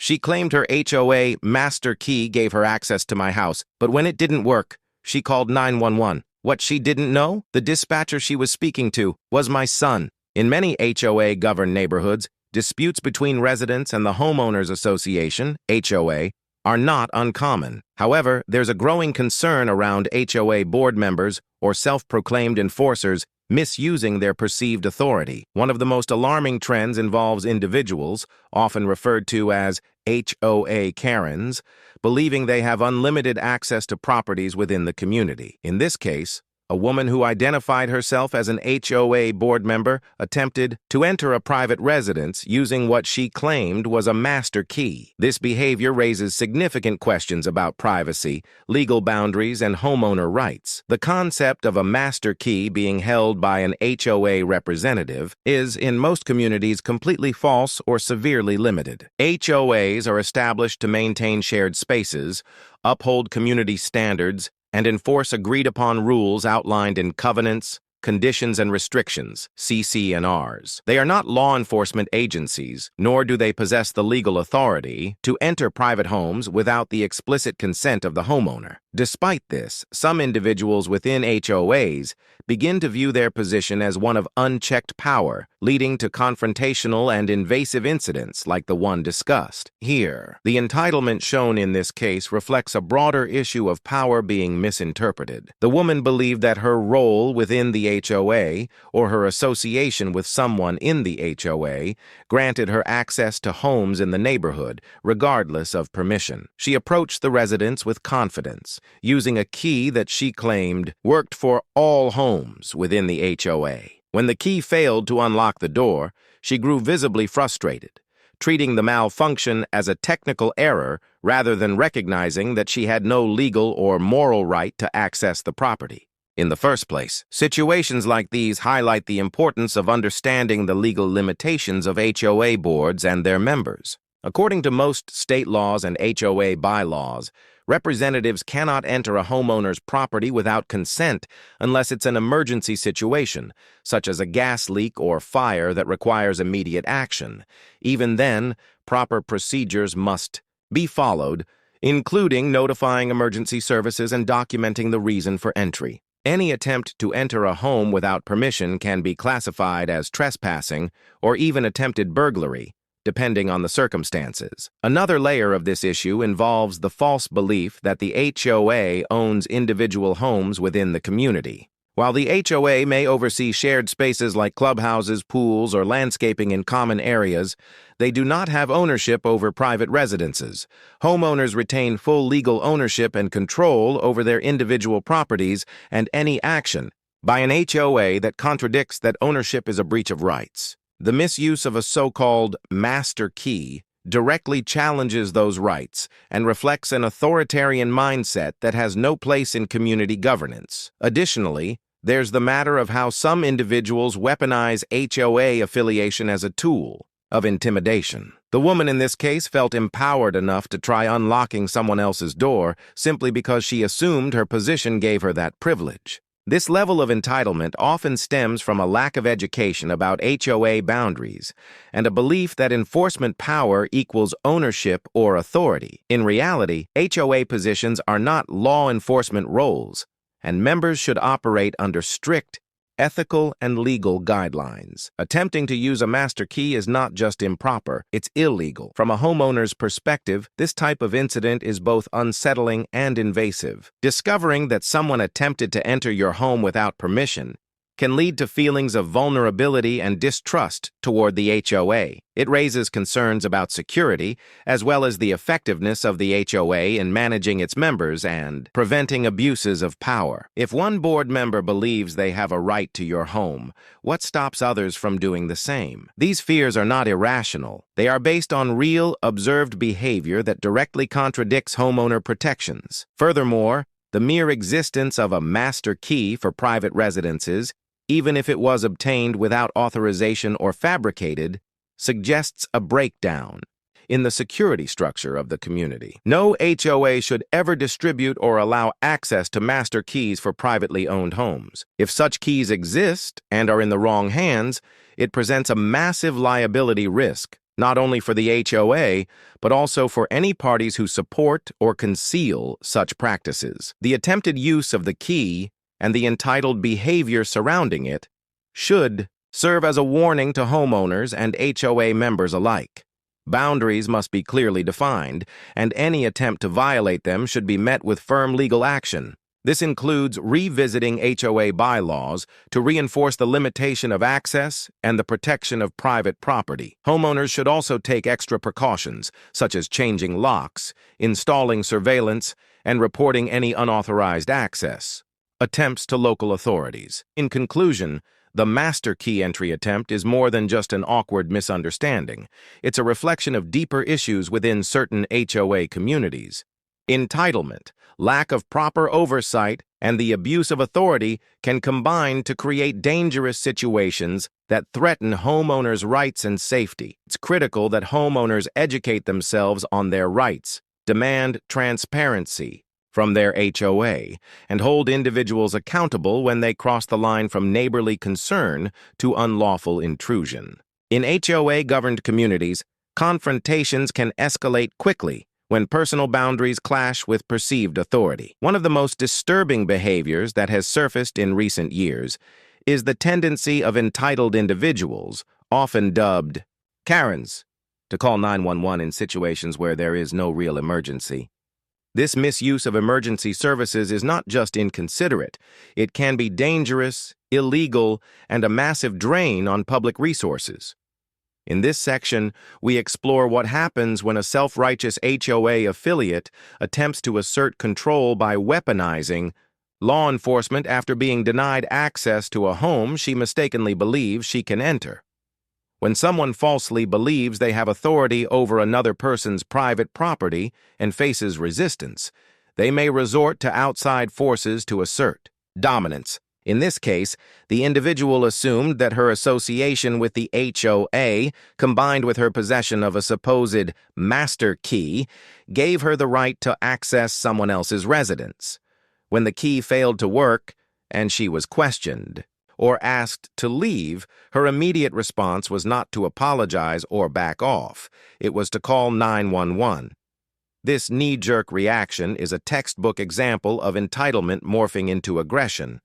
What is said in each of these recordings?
She claimed her HOA master key gave her access to my house, but when it didn't work, she called 911. What she didn't know? The dispatcher she was speaking to was my son. In many HOA-governed neighborhoods, disputes between residents and the Homeowners Association, HOA, are not uncommon. However, there's a growing concern around HOA board members or self-proclaimed enforcers misusing their perceived authority. One of the most alarming trends involves individuals, often referred to as HOA Karens, believing they have unlimited access to properties within the community. In this case, a woman who identified herself as an HOA board member attempted to enter a private residence using what she claimed was a master key. This behavior raises significant questions about privacy, legal boundaries, and homeowner rights. The concept of a master key being held by an HOA representative is, in most communities, completely false or severely limited. HOAs are established to maintain shared spaces, uphold community standards, and enforce agreed-upon rules outlined in covenants, conditions, and restrictions, CC&Rs. They are not law enforcement agencies, nor do they possess the legal authority to enter private homes without the explicit consent of the homeowner. Despite this, some individuals within HOAs begin to view their position as one of unchecked power, leading to confrontational and invasive incidents like the one discussed here. The entitlement shown in this case reflects a broader issue of power being misinterpreted. The woman believed that her role within the HOA or her association with someone in the HOA granted her access to homes in the neighborhood, regardless of permission. She approached the residents with confidence, using a key that she claimed worked for all homes within the HOA. When the key failed to unlock the door, she grew visibly frustrated, treating the malfunction as a technical error rather than recognizing that she had no legal or moral right to access the property in the first place. Situations like these highlight the importance of understanding the legal limitations of HOA boards and their members. According to most state laws and HOA bylaws, representatives cannot enter a homeowner's property without consent unless it's an emergency situation, such as a gas leak or fire that requires immediate action. Even then, proper procedures must be followed, including notifying emergency services and documenting the reason for entry. Any attempt to enter a home without permission can be classified as trespassing or even attempted burglary, depending on the circumstances. Another layer of this issue involves the false belief that the HOA owns individual homes within the community. While the HOA may oversee shared spaces like clubhouses, pools, or landscaping in common areas, they do not have ownership over private residences. Homeowners retain full legal ownership and control over their individual properties, and any action by an HOA that contradicts that ownership is a breach of rights. The misuse of a so-called master key directly challenges those rights and reflects an authoritarian mindset that has no place in community governance. Additionally, there's the matter of how some individuals weaponize HOA affiliation as a tool of intimidation. The woman in this case felt empowered enough to try unlocking someone else's door simply because she assumed her position gave her that privilege. This level of entitlement often stems from a lack of education about HOA boundaries and a belief that enforcement power equals ownership or authority. In reality, HOA positions are not law enforcement roles, and members should operate under strict ethical and legal guidelines. Attempting to use a master key is not just improper, it's illegal. From a homeowner's perspective, this type of incident is both unsettling and invasive. Discovering that someone attempted to enter your home without permission can lead to feelings of vulnerability and distrust toward the HOA. It raises concerns about security, as well as the effectiveness of the HOA in managing its members and preventing abuses of power. If one board member believes they have a right to your home, what stops others from doing the same? These fears are not irrational. They are based on real, observed behavior that directly contradicts homeowner protections. Furthermore, the mere existence of a master key for private residences, even if it was obtained without authorization or fabricated, suggests a breakdown in the security structure of the community. No HOA should ever distribute or allow access to master keys for privately owned homes. If such keys exist and are in the wrong hands, it presents a massive liability risk not only for the HOA, but also for any parties who support or conceal such practices. The attempted use of the key and the entitled behavior surrounding it should serve as a warning to homeowners and HOA members alike. Boundaries must be clearly defined, and any attempt to violate them should be met with firm legal action. This includes revisiting HOA bylaws to reinforce the limitation of access and the protection of private property. Homeowners should also take extra precautions, such as changing locks, installing surveillance, and reporting any unauthorized access. Attempts to local authorities. In conclusion, the master key entry attempt is more than just an awkward misunderstanding. It's a reflection of deeper issues within certain HOA communities. Entitlement, lack of proper oversight, and the abuse of authority can combine to create dangerous situations that threaten homeowners' rights and safety. It's critical that homeowners educate themselves on their rights, demand transparency from their HOA, and hold individuals accountable when they cross the line from neighborly concern to unlawful intrusion. In HOA-governed communities, confrontations can escalate quickly when personal boundaries clash with perceived authority. One of the most disturbing behaviors that has surfaced in recent years is the tendency of entitled individuals, often dubbed Karens, to call 911 in situations where there is no real emergency. This misuse of emergency services is not just inconsiderate, it can be dangerous, illegal, and a massive drain on public resources. In this section, we explore what happens when a self-righteous HOA affiliate attempts to assert control by weaponizing law enforcement after being denied access to a home she mistakenly believes she can enter. When someone falsely believes they have authority over another person's private property and faces resistance, they may resort to outside forces to assert dominance. In this case, the individual assumed that her association with the HOA, combined with her possession of a supposed master key, gave her the right to access someone else's residence. When the key failed to work, and she was questioned or asked to leave, her immediate response was not to apologize or back off. It was to call 911. This knee-jerk reaction is a textbook example of entitlement morphing into aggression.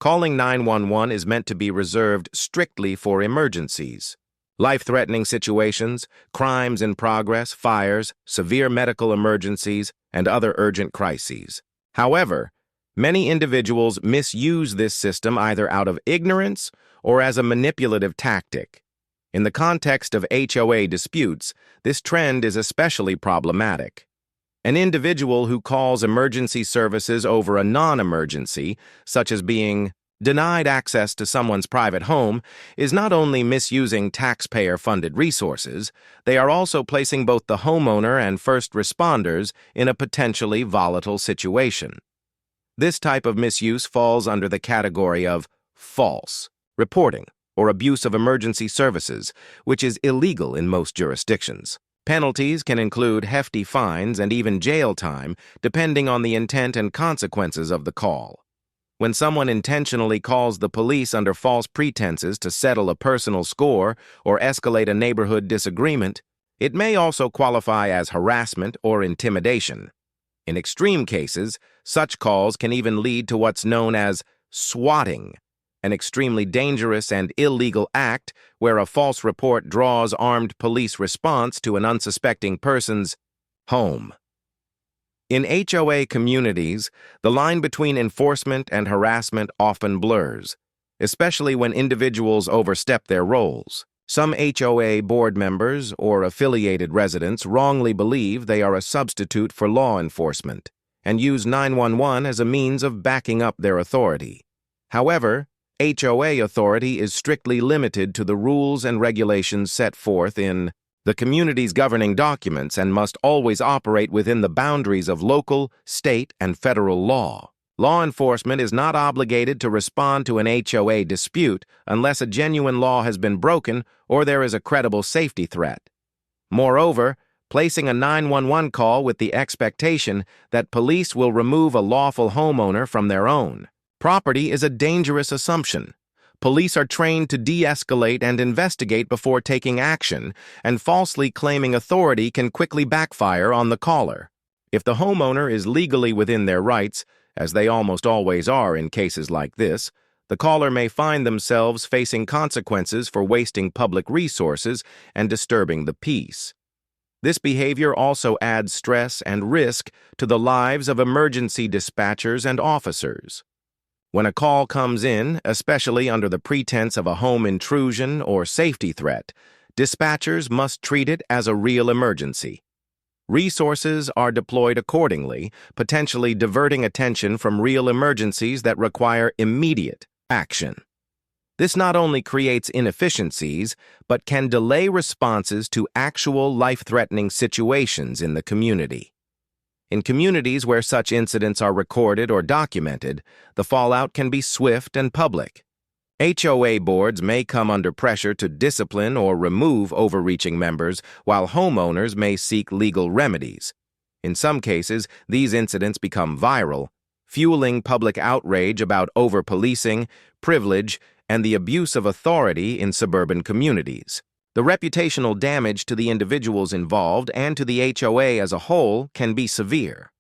Calling 911 is meant to be reserved strictly for emergencies. Life-threatening situations, crimes in progress, fires, severe medical emergencies, and other urgent crises. However, many individuals misuse this system either out of ignorance or as a manipulative tactic. In the context of HOA disputes, this trend is especially problematic. An individual who calls emergency services over a non-emergency, such as being denied access to someone's private home, is not only misusing taxpayer-funded resources, they are also placing both the homeowner and first responders in a potentially volatile situation. This type of misuse falls under the category of false reporting or abuse of emergency services, which is illegal in most jurisdictions. Penalties can include hefty fines and even jail time, depending on the intent and consequences of the call. When someone intentionally calls the police under false pretenses to settle a personal score or escalate a neighborhood disagreement, it may also qualify as harassment or intimidation. In extreme cases, such calls can even lead to what's known as swatting, an extremely dangerous and illegal act where a false report draws armed police response to an unsuspecting person's home. In HOA communities, the line between enforcement and harassment often blurs, especially when individuals overstep their roles. Some HOA board members or affiliated residents wrongly believe they are a substitute for law enforcement and use 911 as a means of backing up their authority. However, HOA authority is strictly limited to the rules and regulations set forth in the community's governing documents and must always operate within the boundaries of local, state, and federal law. Law enforcement is not obligated to respond to an HOA dispute unless a genuine law has been broken or there is a credible safety threat. Moreover, placing a 911 call with the expectation that police will remove a lawful homeowner from their own property is a dangerous assumption. Police are trained to de-escalate and investigate before taking action, and falsely claiming authority can quickly backfire on the caller. If the homeowner is legally within their rights, as they almost always are in cases like this, the caller may find themselves facing consequences for wasting public resources and disturbing the peace. This behavior also adds stress and risk to the lives of emergency dispatchers and officers. When a call comes in, especially under the pretense of a home intrusion or safety threat, dispatchers must treat it as a real emergency. Resources are deployed accordingly, potentially diverting attention from real emergencies that require immediate action. This not only creates inefficiencies, but can delay responses to actual life-threatening situations in the community. In communities where such incidents are recorded or documented, the fallout can be swift and public. HOA boards may come under pressure to discipline or remove overreaching members, while homeowners may seek legal remedies. In some cases, these incidents become viral, fueling public outrage about over-policing, privilege, and the abuse of authority in suburban communities. The reputational damage to the individuals involved and to the HOA as a whole can be severe.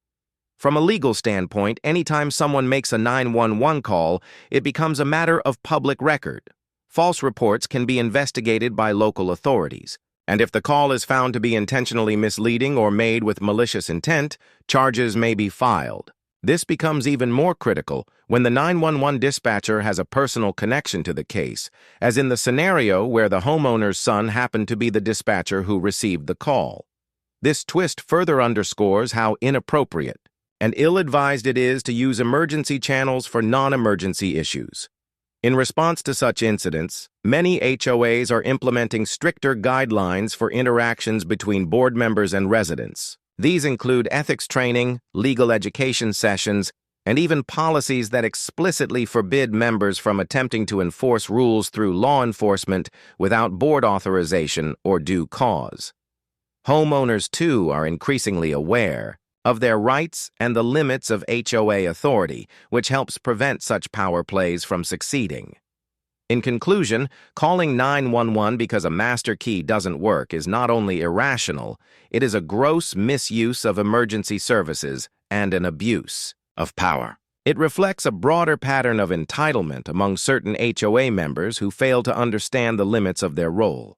From a legal standpoint, anytime someone makes a 911 call, it becomes a matter of public record. False reports can be investigated by local authorities, and if the call is found to be intentionally misleading or made with malicious intent, charges may be filed. This becomes even more critical when the 911 dispatcher has a personal connection to the case, as in the scenario where the homeowner's son happened to be the dispatcher who received the call. This twist further underscores how inappropriate and ill-advised it is to use emergency channels for non-emergency issues. In response to such incidents, many HOAs are implementing stricter guidelines for interactions between board members and residents. These include ethics training, legal education sessions, and even policies that explicitly forbid members from attempting to enforce rules through law enforcement without board authorization or due cause. Homeowners, too, are increasingly aware of their rights and the limits of HOA authority, which helps prevent such power plays from succeeding. In conclusion, calling 911 because a master key doesn't work is not only irrational, it is a gross misuse of emergency services and an abuse of power. It reflects a broader pattern of entitlement among certain HOA members who fail to understand the limits of their role.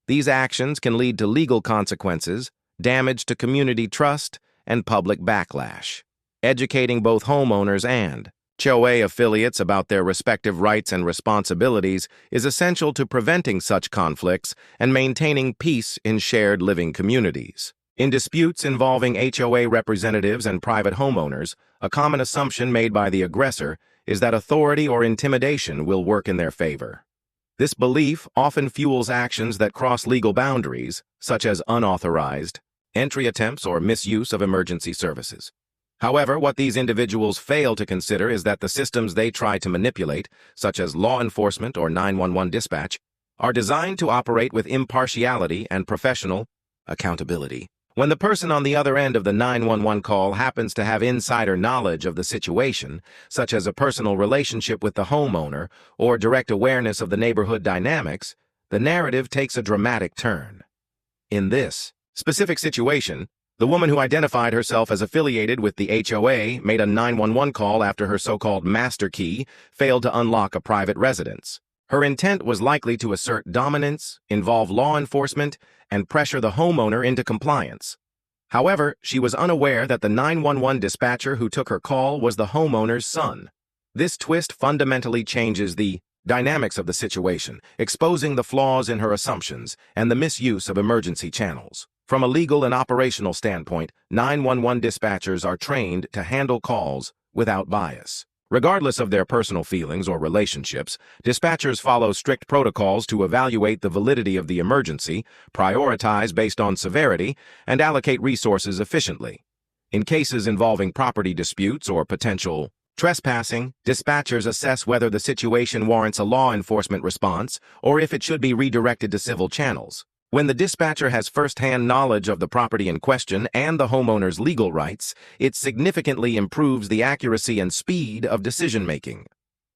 These actions can lead to legal consequences, damage to community trust, and public backlash. Educating both homeowners and HOA affiliates about their respective rights and responsibilities is essential to preventing such conflicts and maintaining peace in shared living communities. In disputes involving HOA representatives and private homeowners, a common assumption made by the aggressor is that authority or intimidation will work in their favor. This belief often fuels actions that cross legal boundaries, such as unauthorized entry attempts or misuse of emergency services. However, what these individuals fail to consider is that the systems they try to manipulate, such as law enforcement or 911 dispatch, are designed to operate with impartiality and professional accountability. When the person on the other end of the 911 call happens to have insider knowledge of the situation, such as a personal relationship with the homeowner or direct awareness of the neighborhood dynamics, the narrative takes a dramatic turn. In this specific situation, the woman who identified herself as affiliated with the HOA made a 911 call after her so-called master key failed to unlock a private residence. Her intent was likely to assert dominance, involve law enforcement, and pressure the homeowner into compliance. However, she was unaware that the 911 dispatcher who took her call was the homeowner's son. This twist fundamentally changes the dynamics of the situation, exposing the flaws in her assumptions and the misuse of emergency channels. From a legal and operational standpoint, 911 dispatchers are trained to handle calls without bias. Regardless of their personal feelings or relationships, dispatchers follow strict protocols to evaluate the validity of the emergency, prioritize based on severity, and allocate resources efficiently. In cases involving property disputes or potential trespassing, dispatchers assess whether the situation warrants a law enforcement response or if it should be redirected to civil channels. When the dispatcher has first-hand knowledge of the property in question and the homeowner's legal rights, it significantly improves the accuracy and speed of decision-making.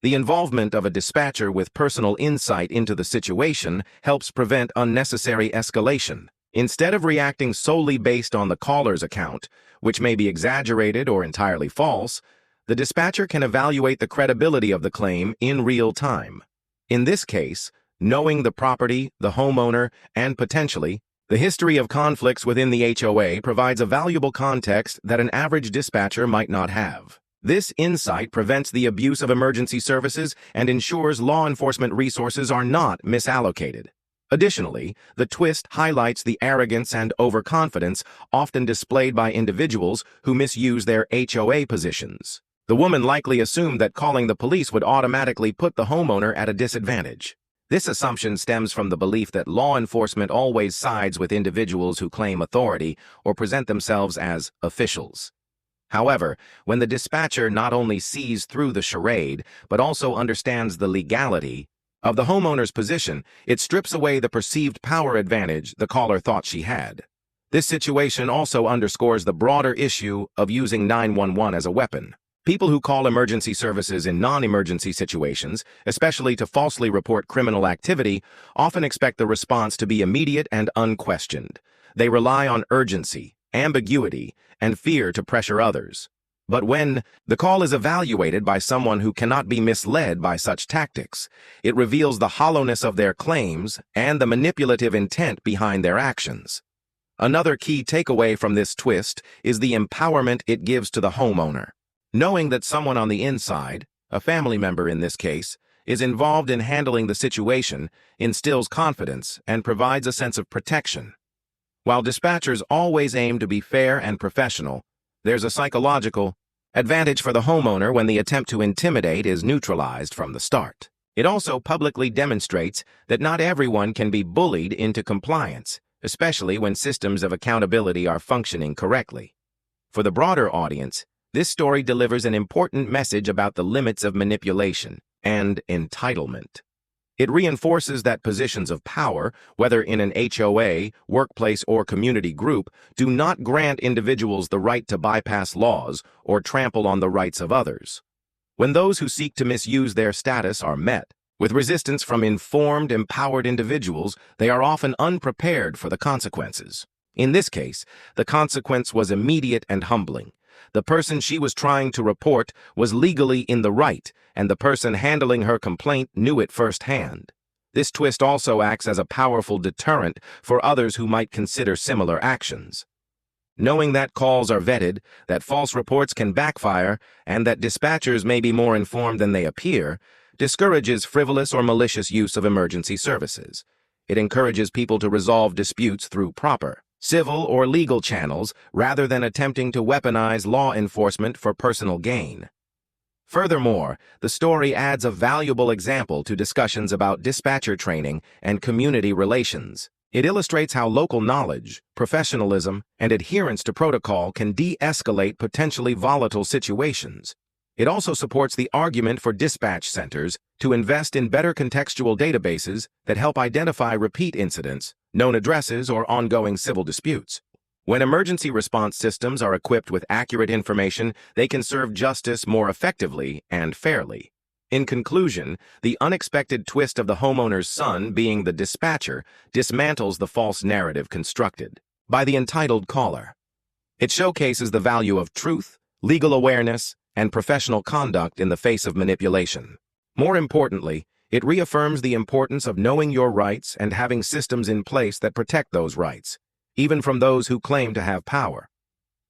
The involvement of a dispatcher with personal insight into the situation helps prevent unnecessary escalation. Instead of reacting solely based on the caller's account, which may be exaggerated or entirely false, the dispatcher can evaluate the credibility of the claim in real time. In this case, knowing the property, the homeowner, and potentially the history of conflicts within the HOA provides a valuable context that an average dispatcher might not have. This insight prevents the abuse of emergency services and ensures law enforcement resources are not misallocated. Additionally, the twist highlights the arrogance and overconfidence often displayed by individuals who misuse their HOA positions. The woman likely assumed that calling the police would automatically put the homeowner at a disadvantage. This assumption stems from the belief that law enforcement always sides with individuals who claim authority or present themselves as officials. However, when the dispatcher not only sees through the charade, but also understands the legality of the homeowner's position, it strips away the perceived power advantage the caller thought she had. This situation also underscores the broader issue of using 911 as a weapon. People who call emergency services in non-emergency situations, especially to falsely report criminal activity, often expect the response to be immediate and unquestioned. They rely on urgency, ambiguity, and fear to pressure others. But when the call is evaluated by someone who cannot be misled by such tactics, it reveals the hollowness of their claims and the manipulative intent behind their actions. Another key takeaway from this twist is the empowerment it gives to the homeowner. Knowing that someone on the inside, a family member in this case, is involved in handling the situation instills confidence and provides a sense of protection. While dispatchers always aim to be fair and professional, there's a psychological advantage for the homeowner when the attempt to intimidate is neutralized from the start. It also publicly demonstrates that not everyone can be bullied into compliance, especially when systems of accountability are functioning correctly. For the broader audience, this story delivers an important message about the limits of manipulation and entitlement. It reinforces that positions of power, whether in an HOA, workplace, or community group, do not grant individuals the right to bypass laws or trample on the rights of others. When those who seek to misuse their status are met with resistance from informed, empowered individuals, they are often unprepared for the consequences. In this case, the consequence was immediate and humbling. The person she was trying to report was legally in the right, and the person handling her complaint knew it firsthand. This twist also acts as a powerful deterrent for others who might consider similar actions. Knowing that calls are vetted, that false reports can backfire, and that dispatchers may be more informed than they appear, discourages frivolous or malicious use of emergency services. It encourages people to resolve disputes through proper civil or legal channels rather than attempting to weaponize law enforcement for personal gain. Furthermore, the story adds a valuable example to discussions about dispatcher training and community relations. It illustrates how local knowledge, professionalism, and adherence to protocol can de-escalate potentially volatile situations. It also supports the argument for dispatch centers to invest in better contextual databases that help identify repeat incidents, known addresses, or ongoing civil disputes. When emergency response systems are equipped with accurate information, they can serve justice more effectively and fairly. In conclusion, the unexpected twist of the homeowner's son being the dispatcher dismantles the false narrative constructed by the entitled caller. It showcases the value of truth, legal awareness, and professional conduct in the face of manipulation. More importantly, it reaffirms the importance of knowing your rights and having systems in place that protect those rights, even from those who claim to have power.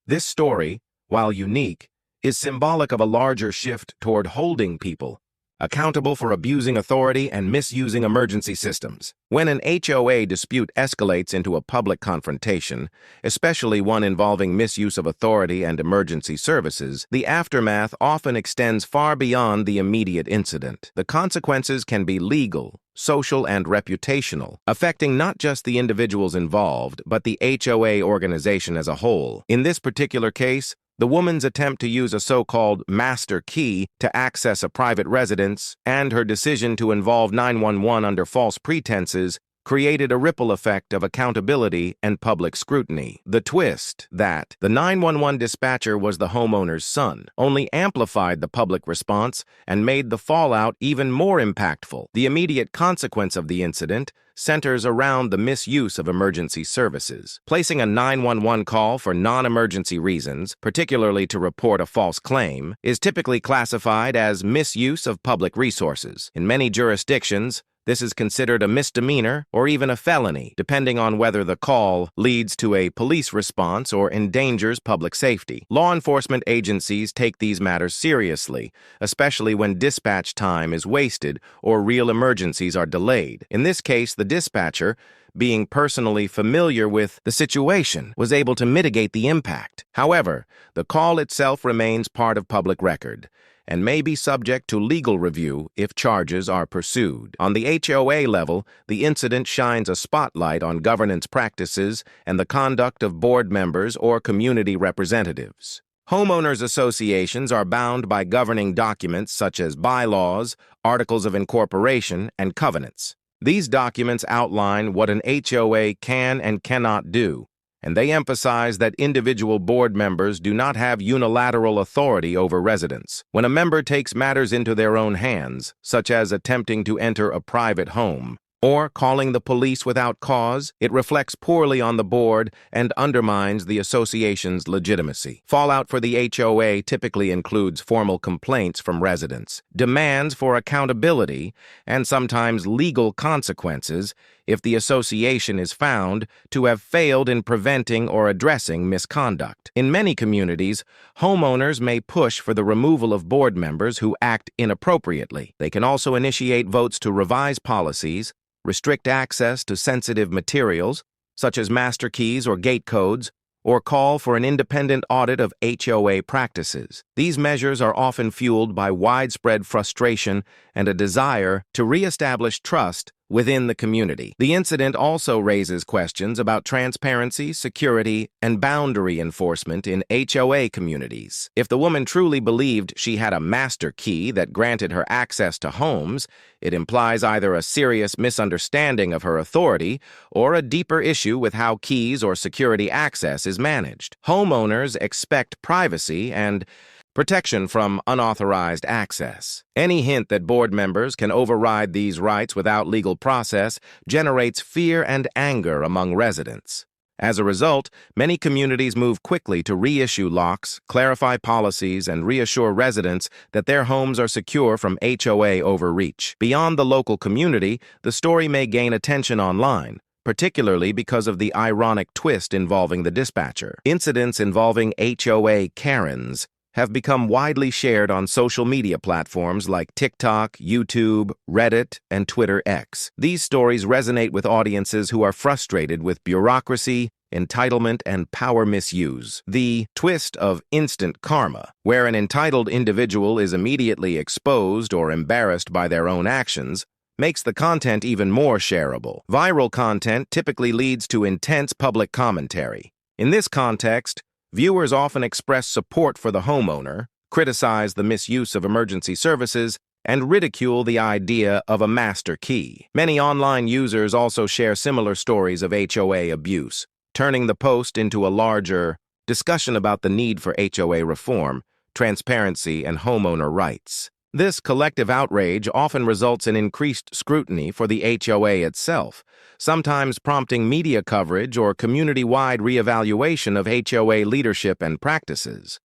This story, while unique, is symbolic of a larger shift toward holding people accountable for abusing authority and misusing emergency systems. When an HOA dispute escalates into a public confrontation, especially one involving misuse of authority and emergency services, the aftermath often extends far beyond the immediate incident. The consequences can be legal, social, and reputational, affecting not just the individuals involved, but the HOA organization as a whole. In this particular case, the woman's attempt to use a so-called master key to access a private residence and her decision to involve 911 under false pretenses created a ripple effect of accountability and public scrutiny. The twist that the 911 dispatcher was the homeowner's son only amplified the public response and made the fallout even more impactful. The immediate consequence of the incident centers around the misuse of emergency services. Placing a 911 call for non-emergency reasons, particularly to report a false claim, is typically classified as misuse of public resources. In many jurisdictions, this is considered a misdemeanor or even a felony, depending on whether the call leads to a police response or endangers public safety. Law enforcement agencies take these matters seriously, especially when dispatch time is wasted or real emergencies are delayed. In this case, the dispatcher, being personally familiar with the situation, was able to mitigate the impact. However, the call itself remains part of public record and may be subject to legal review if charges are pursued. On the HOA level, the incident shines a spotlight on governance practices and the conduct of board members or community representatives. Homeowners associations are bound by governing documents such as bylaws, articles of incorporation, and covenants. These documents outline what an HOA can and cannot do, and they emphasize that individual board members do not have unilateral authority over residents. When a member takes matters into their own hands, such as attempting to enter a private home, or calling the police without cause, it reflects poorly on the board and undermines the association's legitimacy. Fallout for the HOA typically includes formal complaints from residents, demands for accountability, and sometimes legal consequences if the association is found to have failed in preventing or addressing misconduct. In many communities, homeowners may push for the removal of board members who act inappropriately. They can also initiate votes to revise policies, restrict access to sensitive materials, such as master keys or gate codes, or call for an independent audit of HOA practices. These measures are often fueled by widespread frustration and a desire to reestablish trust within the community. The incident also raises questions about transparency, security, and boundary enforcement in HOA communities. If the woman truly believed she had a master key that granted her access to homes, it implies either a serious misunderstanding of her authority or a deeper issue with how keys or security access is managed. Homeowners expect privacy and protection from unauthorized access. Any hint that board members can override these rights without legal process generates fear and anger among residents. As a result, many communities move quickly to reissue locks, clarify policies, and reassure residents that their homes are secure from HOA overreach. Beyond the local community, the story may gain attention online, particularly because of the ironic twist involving the dispatcher. Incidents involving HOA Karens have become widely shared on social media platforms like TikTok, YouTube, Reddit, and Twitter X. These stories resonate with audiences who are frustrated with bureaucracy, entitlement, and power misuse. The twist of instant karma, where an entitled individual is immediately exposed or embarrassed by their own actions, makes the content even more shareable. Viral content typically leads to intense public commentary. In this context, viewers often express support for the homeowner, criticize the misuse of emergency services, and ridicule the idea of a master key. Many online users also share similar stories of HOA abuse, turning the post into a larger discussion about the need for HOA reform, transparency, and homeowner rights. This collective outrage often results in increased scrutiny for the HOA itself, sometimes prompting media coverage or community-wide reevaluation of HOA leadership and practices.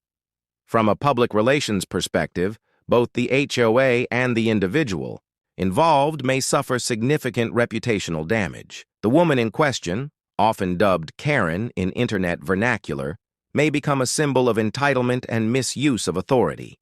From a public relations perspective, both the HOA and the individual involved may suffer significant reputational damage. The woman in question, often dubbed Karen in internet vernacular, may become a symbol of entitlement and misuse of authority.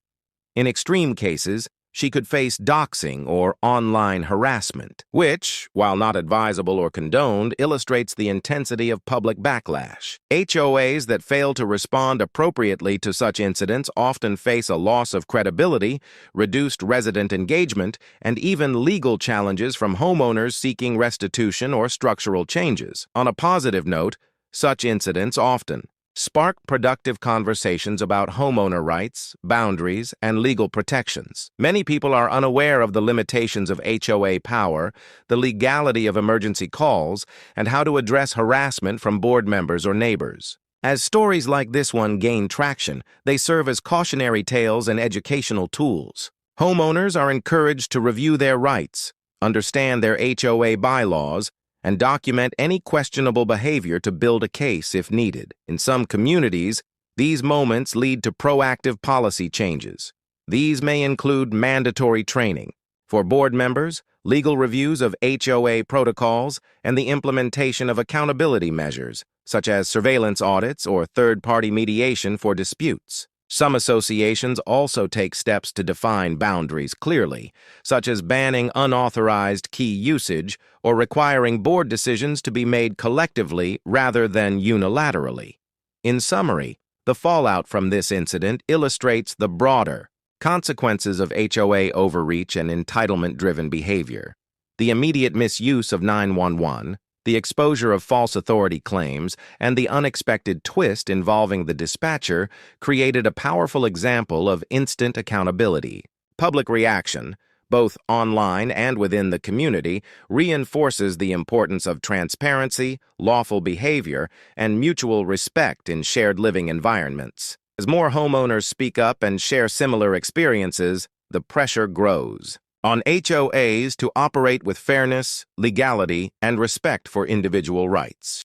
In extreme cases, she could face doxing or online harassment, which, while not advisable or condoned, illustrates the intensity of public backlash. HOAs that fail to respond appropriately to such incidents often face a loss of credibility, reduced resident engagement, and even legal challenges from homeowners seeking restitution or structural changes. On a positive note, such incidents often Spark productive conversations about homeowner rights, boundaries, and legal protections. Many people are unaware of the limitations of HOA power, the legality of emergency calls, and how to address harassment from board members or neighbors. As stories like this one gain traction, they serve as cautionary tales and educational tools. Homeowners are encouraged to review their rights, understand their HOA bylaws, and document any questionable behavior to build a case if needed. In some communities, these moments lead to proactive policy changes. These may include mandatory training for board members, legal reviews of HOA protocols, and the implementation of accountability measures, such as surveillance audits or third-party mediation for disputes. Some associations also take steps to define boundaries clearly, such as banning unauthorized key usage or requiring board decisions to be made collectively rather than unilaterally. In summary, the fallout from this incident illustrates the broader consequences of HOA overreach and entitlement-driven behavior. The immediate misuse of 911, the exposure of false authority claims, and the unexpected twist involving the dispatcher created a powerful example of instant accountability. Public reaction, both online and within the community, reinforces the importance of transparency, lawful behavior, and mutual respect in shared living environments. As more homeowners speak up and share similar experiences, the pressure grows on HOAs to operate with fairness, legality, and respect for individual rights.